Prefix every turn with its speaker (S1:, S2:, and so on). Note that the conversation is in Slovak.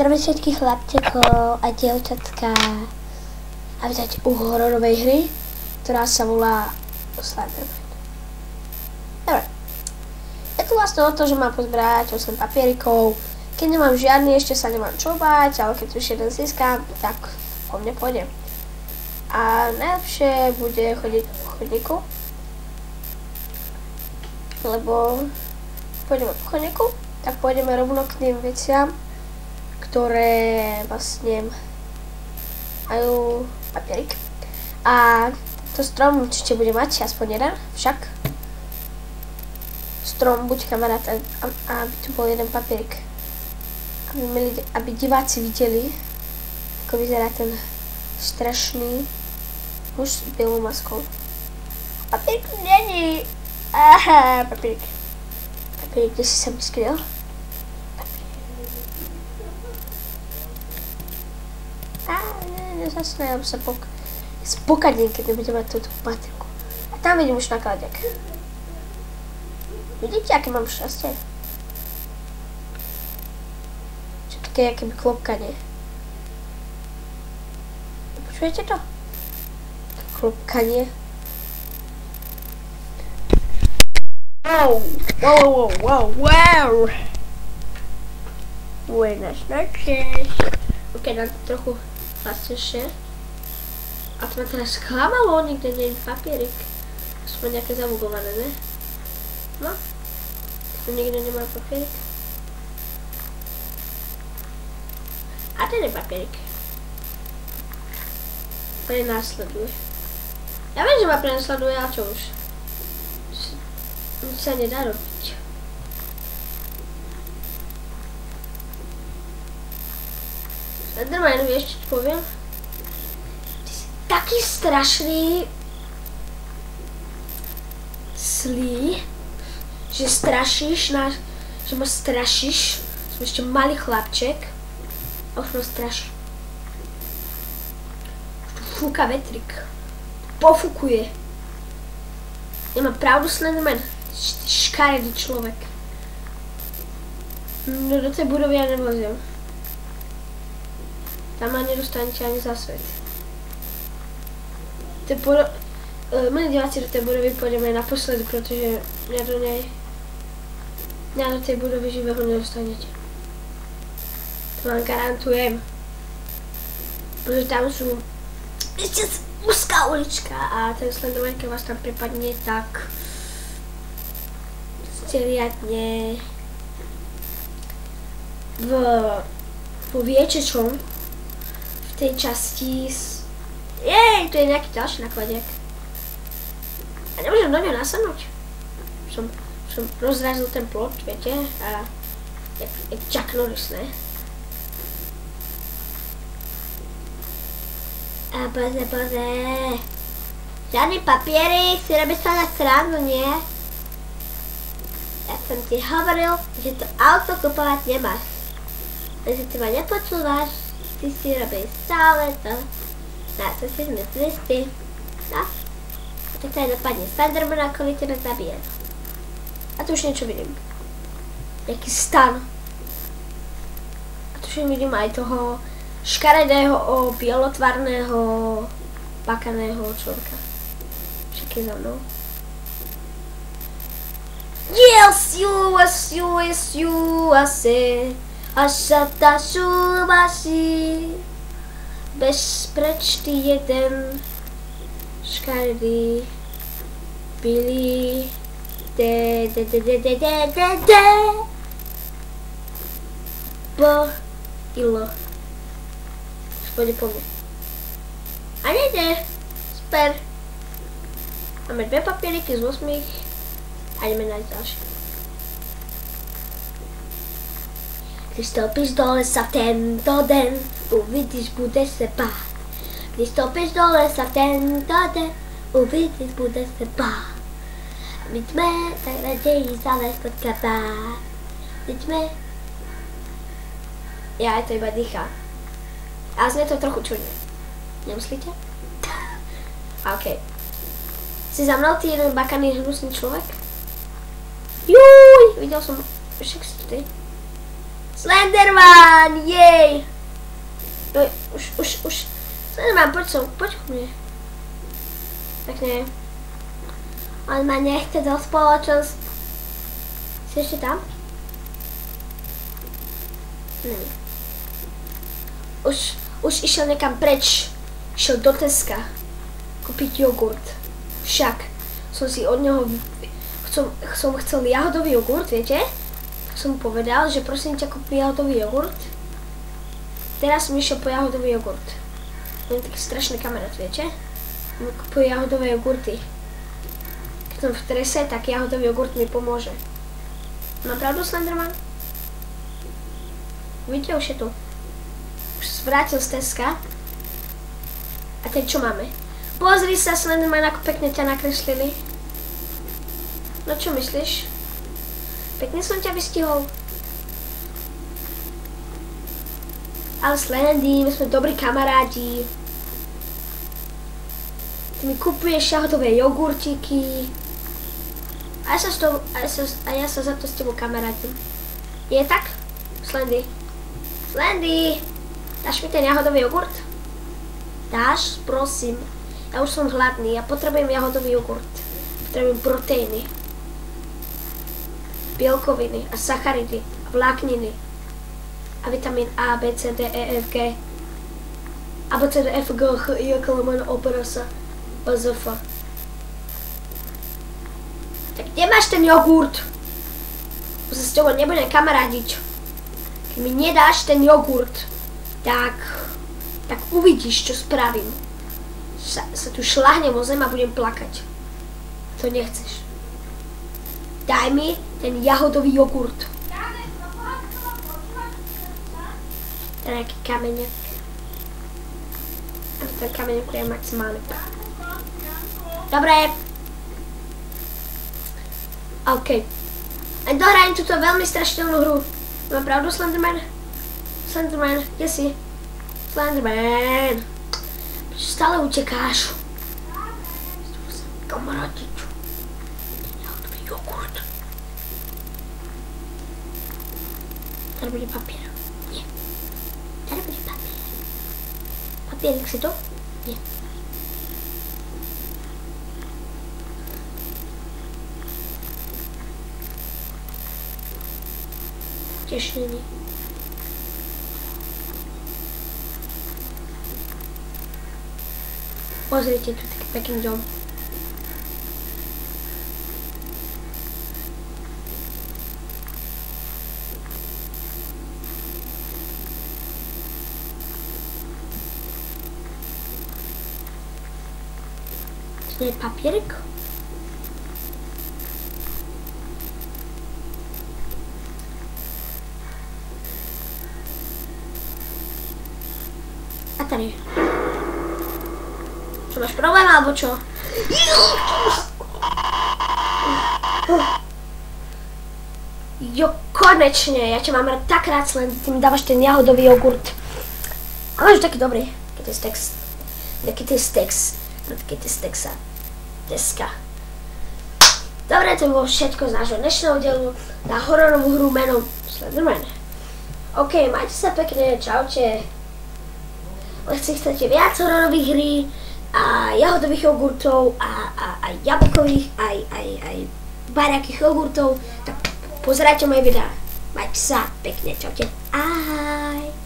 S1: zdravím všetkých chlapčekov a dievčatka a vítajte u hororovej hry, ktorá sa volá Slenderman. Dobre, je tu vlastne o to, že mám pozbrať 8 papierikov. Keď nemám žiadny, ešte sa nemám čo báť, ale keď už jeden získam, tak po mne pôjdem. A najlepšie bude chodiť po chodníku, lebo pôjdeme po chodníku, tak pôjdeme rovno k tým veciam, ktoré vlastne majú papierik. A to strom určite bude mať aspoň jeden, však strom buď kamarát, aby tu bol jeden papierik. Aby diváci videli, ako vyzerá ten strašný muž s bielou maskou. Papierik není. Aha, papierik. Papierik, kde si sa mi skryl? Zasnajam sa spokadnem, keď nebudem mať túto patriku. A tam vidím už nakladiak. Vidíte, aké mám šťastie? Čo také, aké by klopkanie. Počujete to? Klopkanie. Wow. Buenas noches. Ok, dám to trochu hlasnejšie. A to ma teraz sklamalo, nikde nie je papierik. Aspoň nejaké zabugované, ne? No. Tu nikde nemá papierik. A ten je papierik. Prenásleduje. Ja viem, že ma prenásleduje, a čo už? Nič sa nedá robiť. Slenderman, vieš, čo ti poviem? Ty si taký strašný zlý, že strašíš nás, že ma strašíš. Som ešte malý chlapček a už ma strašíš. Už tu fúka vetrik. Pofúkuje. Nemám pravdu, Slenderman? Ty škaredý človek. No do tej budovy ja nevleziem. Tam ma nedostanete ani za svet. Milí diváci, do tej budovy pôjdeme naposledy, pretože mňa do tej budovy živého nedostanete. To vám garantujem. Pretože tam sú ešte úzká ulička a ten Slenderman, keď vás tam prepadne, tak ste riadne vo viete čom. V tej časti jej, to je nejaký ďalší nakladiak. A nemôžem do ňa nasadnúť. Som rozrazil ten plot, viete, a jak Chuck Norris, ne? A bože. Žiadny papiery, si robíš sa na srandu, nie? Ja som ti hovoril, že to auto kupovať nemáš. Takže ty ma nepočúvaš. Ty si robíš stále to, na to si myslíš ty. No, a tak to aj dopadne. Slenderman ako teba zabije. A tu už niečo vidím. Nejaký stan. A tu už vidím aj toho škaredého, bielotvarného, pakaného človeka. Však je za mnou. Yes, you, I say. Ašata šubaši, bezprečný jeden, škaredý, bilý, ilo. Už pôjde po mne. A nejde, super. Máme 2 papieriky z 8 a ideme nájsť ďalšie. Když stoupíš do lesa tento den, uvidíš, budeš se bát. Když stoupíš do lesa tento den, uvidíš, budeš se bát. Vidíme, tak raději zalez pod kabát. Vidíme. Ja, to iba dýchá. Ale znie to trochu čudne. Nemyslíte? OK. Si za mnou ty jeden bakaný hnusný človek? Juj, videl som, však si ty. Slenderman, jej! poď ku mne. Tak nie. On ma nechce do spoločnosti. Si ešte tam? Neviem. Už išiel nekam preč. Išiel do Teska. Kúpiť jogurt. Však som si od neho... Som chcel jahodový jogurt, viete? Tak som mu povedal, že prosím ťa kúpi jahodový jogurt. Teraz som išiel po jahodový jogurt. On je taký strašný kamarát, viete? On kúpuje jahodové jogurty. Keď som v strese, tak jahodový jogurt mi pomôže. Mám pravdu, Slenderman? Vidíte, už je tu. Už sa vrátil z Teska. A teď čo máme? Pozri sa, Slenderman, ako pekne ťa nakreslili. No čo myslíš? Pekne som ťa vystihol. Ale Slendy, my sme dobrí kamaráti. Ty mi kupuješ jahodové jogurtíky. A ja sa za to s tebou kamarátim. Je tak? Slendy. Slendy! Dáš mi ten jahodový jogurt? Dáš? Prosím. Ja už som hladný. Ja potrebujem jahodový jogurt. Potrebujem proteíny. Bielkoviny a sacharidy a vlákniny. A vitamín A, B, C, D, E, F, G. A, B, C, D, F, G, H, I, K, L, M, N, O, P, R, S, B, Z, F. Tak kde máš ten jogurt? Už sa s tebou nebudem kamarádiť. Keď mi nedáš ten jogurt, tak uvidíš, čo spravím. Sa tu šľahnem o zem a budem plakať. To nechceš. Daj mi ten jahodový jogurt. Ten nejaký kameňak. A ten kameňak je maximálny. Dobre. OK. A dohrajem túto veľmi strašidelnú hru. Mám pravdu, Slenderman? Slenderman, kde si? Slenderman. Prečo stále utekáš? Kamarátiču. Jogurt. Tady bude papier. Nie. Tady bude papier. Papierik si to? Nie. Tiež není. Pozrite, tu taký pekný dom. To je papierik? A tady. Čo, máš problém, alebo čo? Jo, konečne, ja ťa mám tak rád, len ty mi dávaš ten jahodový jogurt. Ale už taký dobrý, keď je steaks. Keď je steaks. Keď je steaksa. Teska. Dobre, to bolo všetko z nášho dnešného dielu na hororovú hru menom Slenderman. OK, majte sa pekne, čaute. Si chcete viac hororových hry a jahodových jogurtov a jablkových aj bariakých jogurtov, tak pozerajte moje videá. Majte sa pekne, čaute. Ahoj.